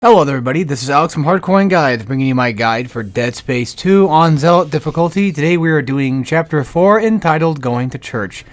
Hello there, everybody. This is Alex from Hardcore Guides, bringing you my guide for Dead Space 2 on Zealot difficulty. Today we are doing Chapter 4, entitled Going to Church.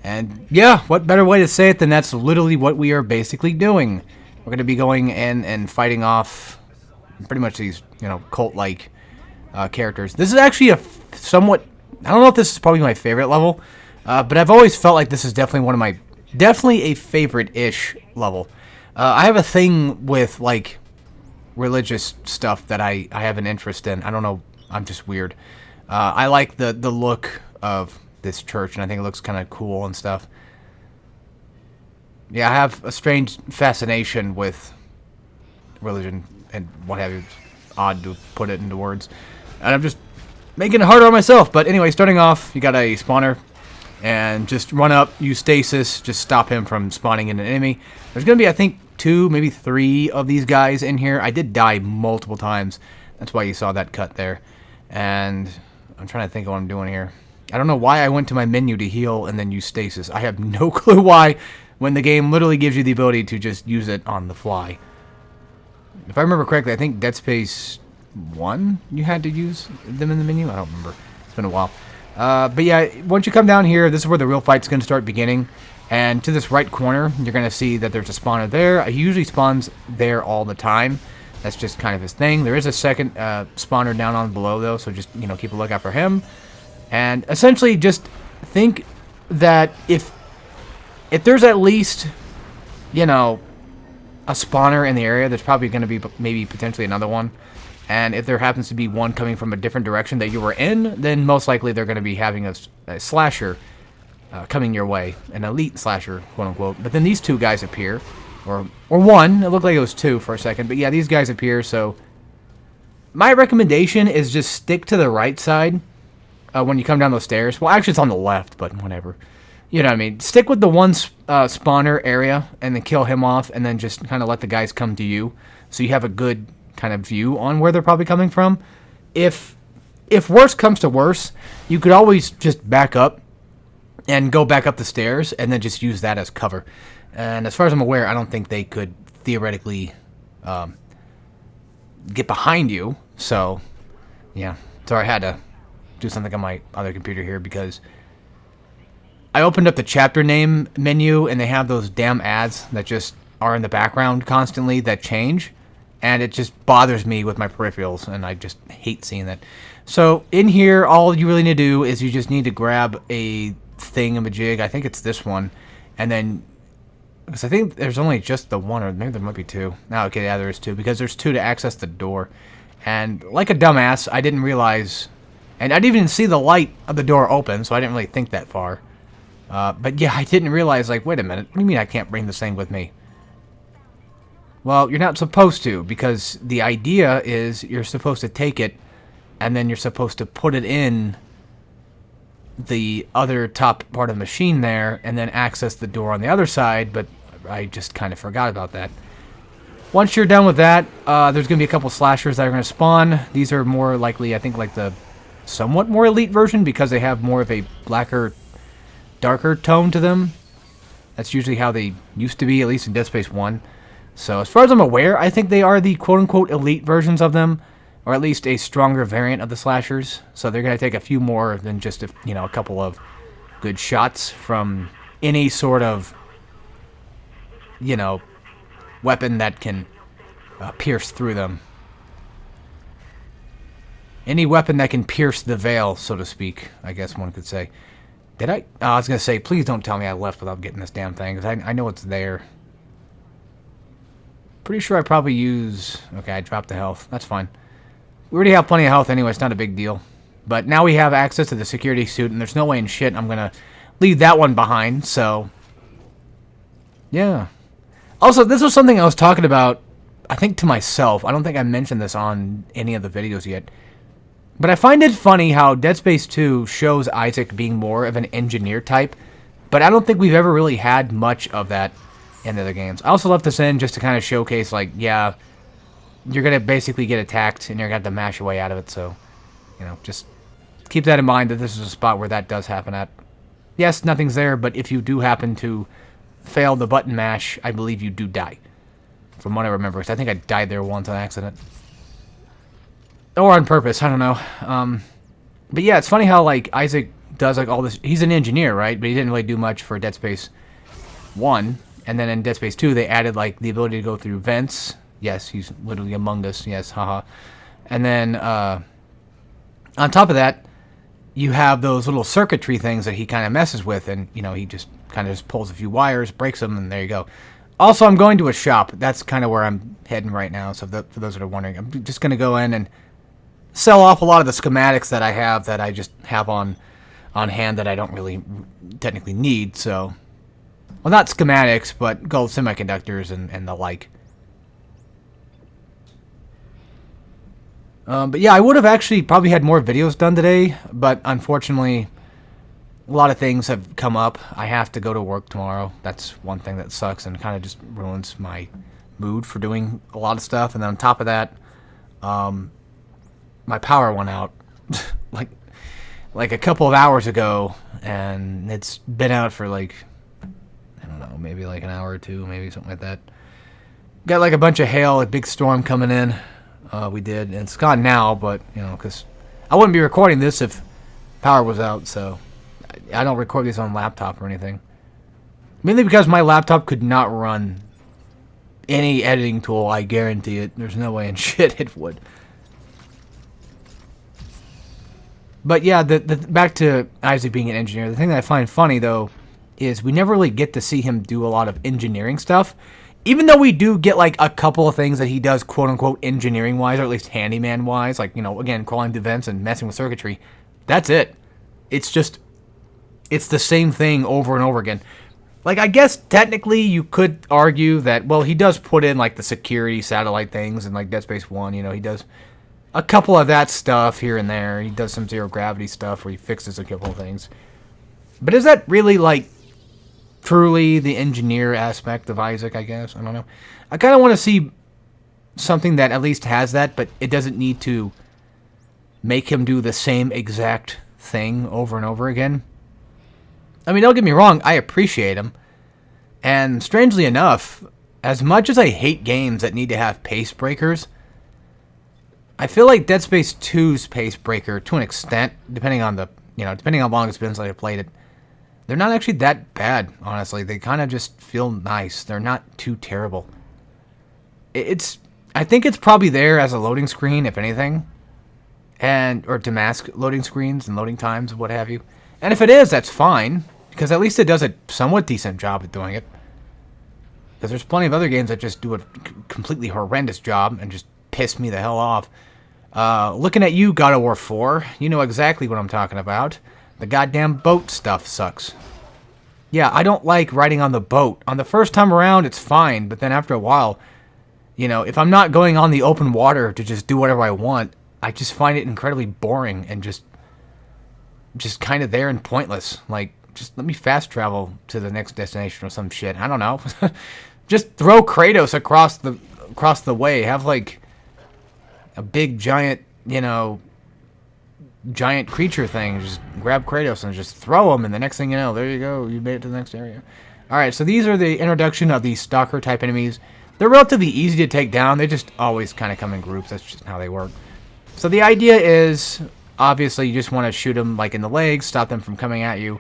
And yeah, what better way to say it than that's literally what we are basically doing. We're going to be going in and fighting off pretty much these, cult-like characters. This is actually a somewhat... I don't know if this is probably my favorite level, but I've always felt like this is definitely a favorite-ish level. I have a thing with, like, religious stuff that I have an interest in. I don't know. I'm just weird. I like the look of this church, and I think it looks kind of cool and stuff. Yeah, I have a strange fascination with religion and what have you. It's odd to put it into words. And I'm just making it harder on myself. But anyway, starting off, you got a spawner. And just run up, use stasis, just stop him from spawning in an enemy. There's going to be, I think, 2, maybe 3 of these guys in here. I did die multiple times. That's why you saw that cut there. And I'm trying to think of what I'm doing here. I don't know why I went to my menu to heal and then use stasis. I have no clue why, when the game literally gives you the ability to just use it on the fly. If I remember correctly, I think Dead Space 1, you had to use them in the menu? I don't remember. It's been a while. But yeah, once you come down here, this is where the real fight's going to start beginning. And to this right corner, you're going to see that there's a spawner there. He usually spawns there all the time. That's just kind of his thing. There is a second spawner down on below, though, so just, keep a lookout for him. And essentially just think that if there's at least, a spawner in the area, there's probably going to be maybe potentially another one. And if there happens to be one coming from a different direction that you were in, then most likely they're going to be having a slasher coming your way, an elite slasher, quote unquote. But then these two guys appear, or one. It looked like it was 2 for a second, but yeah, these guys appear. So my recommendation is just stick to the right side when you come down those stairs. Well, actually, it's on the left, but whatever. You know what I mean? Stick with the one spawner area, and then kill him off, and then just kind of let the guys come to you, so you have a good kind of view on where they're probably coming from. If worse comes to worse, you could always just back up and go back up the stairs and then just use that as cover. And as far as I'm aware, I don't think they could theoretically get behind you. So, yeah. Sorry, I had to do something on my other computer here because I opened up the chapter name menu and they have those damn ads that just are in the background constantly that change. And it just bothers me with my peripherals, and I just hate seeing that. So in here, all you really need to do is you just need to grab a thingamajig. I think it's this one. And then, because I think there's only just the one, or maybe there might be 2. No, okay, yeah, there is 2, because there's 2 to access the door. And like a dumbass, I didn't realize, and I didn't even see the light of the door open, so I didn't really think that far. But yeah, I didn't realize, like, wait a minute, what do you mean I can't bring this thing with me? Well, you're not supposed to, because the idea is you're supposed to take it, and then you're supposed to put it in the other top part of the machine there, and then access the door on the other side, but I just kind of forgot about that. Once you're done with that, there's going to be a couple slashers that are going to spawn. These are more likely, I think, like the somewhat more elite version, because they have more of a blacker, darker tone to them. That's usually how they used to be, at least in Dead Space 1. So as far as I'm aware, I think they are the quote-unquote elite versions of them, or at least a stronger variant of the slashers. So they're going to take a few more than just a couple of good shots from any sort of, weapon that can pierce through them. Any weapon that can pierce the veil, so to speak, I guess one could say. Did I? I was going to say, please don't tell me I left without getting this damn thing, because I know it's there. Pretty sure I probably use... Okay, I dropped the health. That's fine. We already have plenty of health anyway. It's not a big deal. But now we have access to the security suit, and there's no way in shit I'm going to leave that one behind, so... Yeah. Also, this was something I was talking about, I think, to myself. I don't think I mentioned this on any of the videos yet. But I find it funny how Dead Space 2 shows Isaac being more of an engineer type, but I don't think we've ever really had much of that in the other games. I also left this in just to kind of showcase, like, yeah, you're going to basically get attacked, and you're going to have to mash your way out of it, so, just keep that in mind, that this is a spot where that does happen at. Yes, nothing's there, but if you do happen to fail the button mash, I believe you do die. from what I remember. 'Cause I think I died there once on accident. Or on purpose, I don't know. But yeah, it's funny how, like, Isaac does, like, all this. He's an engineer, right? But he didn't really do much for Dead Space 1. And then in Dead Space 2, they added, like, the ability to go through vents. Yes, he's literally among us. Yes, haha. And then, on top of that, you have those little circuitry things that he kind of messes with. And, you know, he just kind of just pulls a few wires, breaks them, and there you go. Also, I'm going to a shop. That's kind of where I'm heading right now. So for those that are wondering, I'm just going to go in and sell off a lot of the schematics that I have that I just have on hand that I don't really technically need. So, well, not schematics, but gold semiconductors and the like. But yeah, I would have actually probably had more videos done today, but unfortunately, a lot of things have come up. I have to go to work tomorrow. That's one thing that sucks and kind of just ruins my mood for doing a lot of stuff. And then on top of that, my power went out like a couple of hours ago, and it's been out for like, I don't know, maybe like an hour or two, maybe something like that. Got like a bunch of hail, a big storm coming in. We did, and it's gone now, but, you know, because I wouldn't be recording this if power was out, so I don't record these on laptop or anything. Mainly because my laptop could not run any editing tool, I guarantee it. There's no way in shit it would. But yeah, back to Isaac being an engineer, the thing that I find funny, though, is we never really get to see him do a lot of engineering stuff. Even though we do get, like, a couple of things that he does, quote-unquote, engineering-wise, or at least handyman-wise, like, you know, again, crawling through vents and messing with circuitry. That's it. It's just, it's the same thing over and over again. Like, I guess, technically, you could argue that, well, he does put in, like, the security satellite things in, like, Dead Space 1, you know, he does a couple of that stuff here and there. He does some zero-gravity stuff where he fixes a couple of things. But is that really, like, truly the engineer aspect of Isaac, I guess? I don't know. I kind of want to see something that at least has that, but it doesn't need to make him do the same exact thing over and over again. I mean, don't get me wrong, I appreciate him. And strangely enough, as much as I hate games that need to have pace breakers, I feel like Dead Space 2's pace breaker, to an extent, depending on how long it's been since I played it, they're not actually that bad, honestly. They kind of just feel nice. They're not too terrible. I think it's probably there as a loading screen, if anything. Or to mask loading screens and loading times and what have you. And if it is, that's fine. Because at least it does a somewhat decent job at doing it. Because there's plenty of other games that just do a completely horrendous job and just piss me the hell off. Looking at you, God of War 4, you know exactly what I'm talking about. The goddamn boat stuff sucks. Yeah, I don't like riding on the boat. On the first time around, it's fine, but then after a while, you know, if I'm not going on the open water to just do whatever I want, I just find it incredibly boring and just kind of there and pointless. Like, just let me fast travel to the next destination or some shit. I don't know. Just throw Kratos across the way. Have, like, a big, giant, you know, giant creature thing. Just grab Kratos and just throw him, and the next thing you know, there you go, you made it to the next area. Alright, so these are the introduction of these stalker type enemies. They're relatively easy to take down. They just always kind of come in groups. That's just how they work. So the idea is, obviously, you just want to shoot them like in the legs, stop them from coming at you,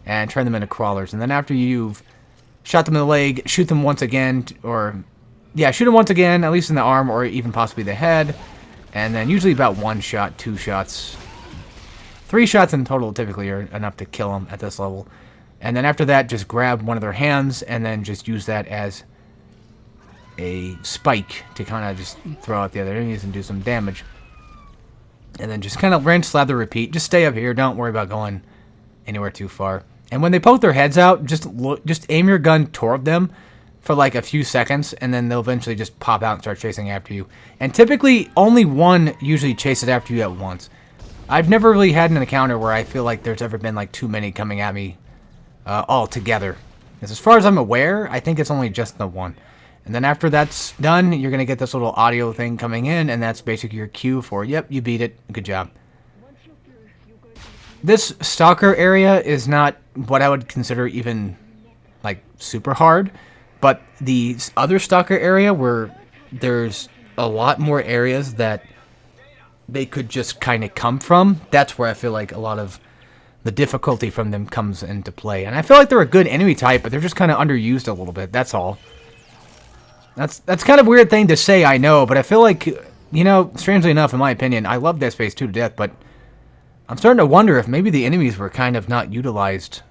and turn them into crawlers. And then after you've shot them in the leg, shoot them once again, shoot them once again, at least in the arm or even possibly the head. And then usually about 1 shot, 2 shots, 3 shots in total typically are enough to kill them at this level. And then after that, just grab one of their hands and then just use that as a spike to kind of just throw out the other enemies and do some damage. And then just kind of rinse, slather, repeat. Just stay up here. Don't worry about going anywhere too far. And when they poke their heads out, just aim your gun toward them for like a few seconds, and then they'll eventually just pop out and start chasing after you. And typically, only one usually chases after you at once. I've never really had an encounter where I feel like there's ever been like too many coming at me all together. As far as I'm aware, I think it's only just the one. And then after that's done, you're going to get this little audio thing coming in, and that's basically your cue for, yep, you beat it, good job. This stalker area is not what I would consider even, like, super hard. But the other stalker area where there's a lot more areas that they could just kind of come from, that's where I feel like a lot of the difficulty from them comes into play. And I feel like they're a good enemy type, but they're just kind of underused a little bit. That's all. That's kind of a weird thing to say, I know, but I feel like, you know, strangely enough, in my opinion, I love Dead Space 2 to death, but I'm starting to wonder if maybe the enemies were kind of not utilized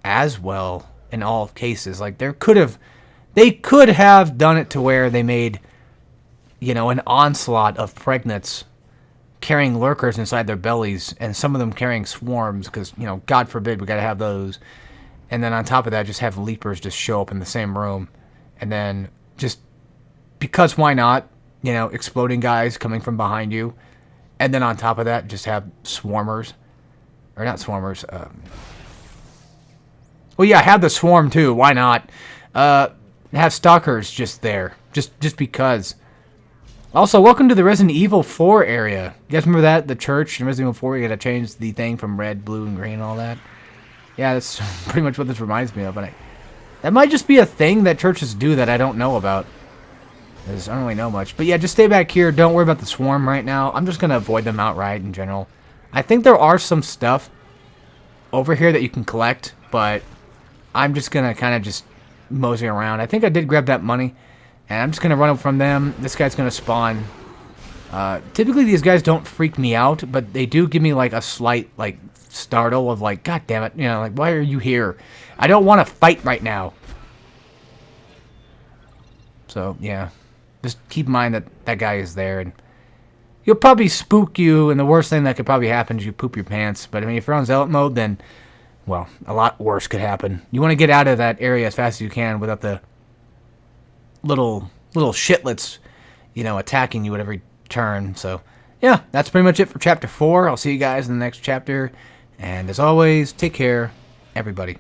as well in all cases. Like, they could have done it to where they made, you know, an onslaught of pregnants carrying lurkers inside their bellies, and some of them carrying swarms, because, you know, God forbid, we gotta have those. And then on top of that, just have leapers just show up in the same room, and then just, because why not, you know, exploding guys coming from behind you, and then on top of that, just have swarmers, or not swarmers, well, yeah, have the swarm too, why not, have stalkers just there, just because. Also, welcome to the Resident Evil 4 area. You guys remember that? The church in Resident Evil 4, you gotta change the thing from red, blue, and green and all that? Yeah, that's pretty much what this reminds me of. And that might just be a thing that churches do that I don't know about. Because I don't really know much. But yeah, just stay back here. Don't worry about the swarm right now. I'm just gonna avoid them outright in general. I think there are some stuff over here that you can collect, but I'm just gonna kind of just mosey around. I think I did grab that money. And I'm just going to run up from them. This guy's going to spawn. Typically, these guys don't freak me out, but they do give me, like, a slight, like, startle of, like, God damn it. You know, like, why are you here? I don't want to fight right now. So, yeah. Just keep in mind that that guy is there. And he'll probably spook you, and the worst thing that could probably happen is you poop your pants. But, I mean, if you're on Zealot mode, then, well, a lot worse could happen. You want to get out of that area as fast as you can without the little shitlets, you know, attacking you at every turn. So, yeah, that's pretty much it for Chapter 4. I'll see you guys in the next chapter. And as always, take care, everybody.